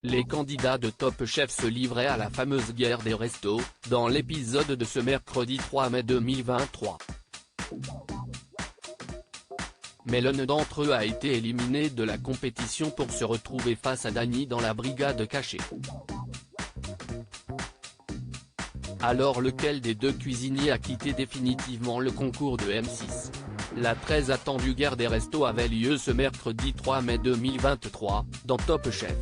Les candidats de Top Chef se livraient à la fameuse guerre des restos, dans l'épisode de ce mercredi 3 mai 2023. Mais l'un d'entre eux a été éliminé de la compétition pour se retrouver face à Dany dans la brigade cachée. Alors lequel des deux cuisiniers a quitté définitivement le concours de M6? La très attendue guerre des restos avait lieu ce mercredi 3 mai 2023, dans Top Chef.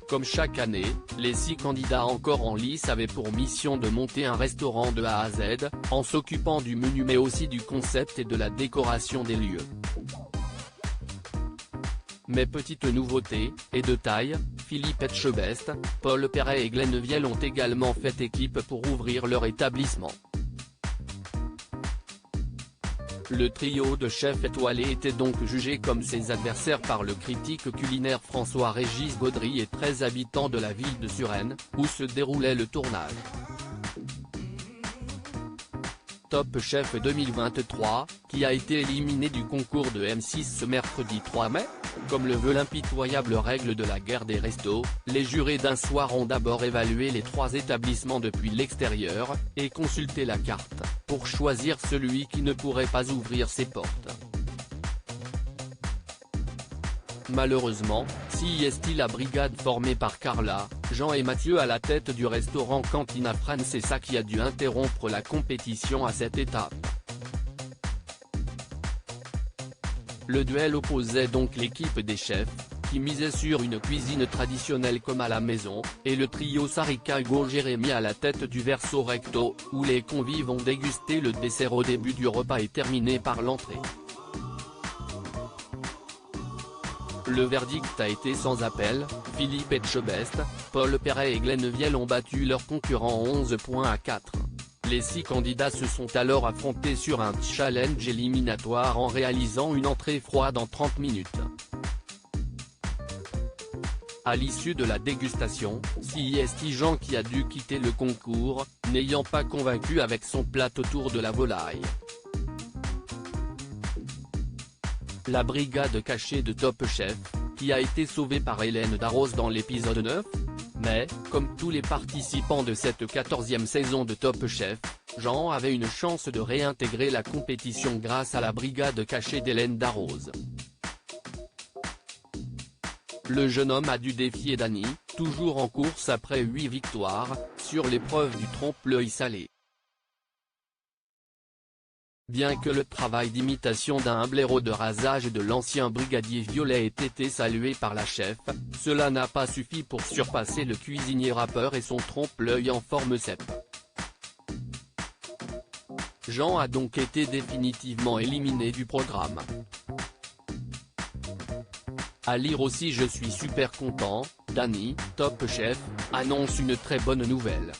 Comme chaque année, les 6 candidats encore en lice avaient pour mission de monter un restaurant de A à Z, en s'occupant du menu mais aussi du concept et de la décoration des lieux. Mais petite nouveauté, et de taille, Philippe Etchebest, Paul Perret et Glenn Vielle ont également fait équipe pour ouvrir leur établissement. Le trio de chefs étoilés était donc jugé comme ses adversaires par le critique culinaire François-Régis Gaudry et 13 habitants de la ville de Suresnes, où se déroulait le tournage. Top Chef 2023, qui a été éliminé du concours de M6 ce mercredi 3 mai, comme le veut l'impitoyable règle de la guerre des restos, les jurés d'un soir ont d'abord évalué les 3 établissements depuis l'extérieur, et consulté la carte, pour choisir celui qui ne pourrait pas ouvrir ses portes. Malheureusement, CIST la brigade formée par Carla, Jean et Mathieu à la tête du restaurant Cantina Francesa qui a dû interrompre la compétition à cette étape. Le duel opposait donc l'équipe des chefs, qui misait sur une cuisine traditionnelle comme à la maison, et le trio Sarika Hugo Jérémy à la tête du Verso Recto, où les convives ont dégusté le dessert au début du repas et terminé par l'entrée. Le verdict a été sans appel, Philippe Etchebest, Paul Perret et Glenn Vielle ont battu leurs concurrents 11 points à 4. Les 6 candidats se sont alors affrontés sur un challenge éliminatoire en réalisant une entrée froide en 30 minutes. À l'issue de la dégustation, CIST Jean qui a dû quitter le concours, n'ayant pas convaincu avec son plat autour de la volaille. La brigade cachée de Top Chef, qui a été sauvée par Hélène Darroze dans l'épisode 9. Mais, comme tous les participants de cette 14e saison de Top Chef, Jean avait une chance de réintégrer la compétition grâce à la brigade cachée d'Hélène Darroze. Le jeune homme a dû défier Dany, toujours en course après 8 victoires, sur l'épreuve du trompe-l'œil salé. Bien que le travail d'imitation d'un blaireau de rasage de l'ancien brigadier Violet ait été salué par la chef, cela n'a pas suffi pour surpasser le cuisinier rappeur et son trompe-l'œil en forme cèpe. Jean a donc été définitivement éliminé du programme. À lire aussi: je suis super content, Dany, Top Chef, annonce une très bonne nouvelle.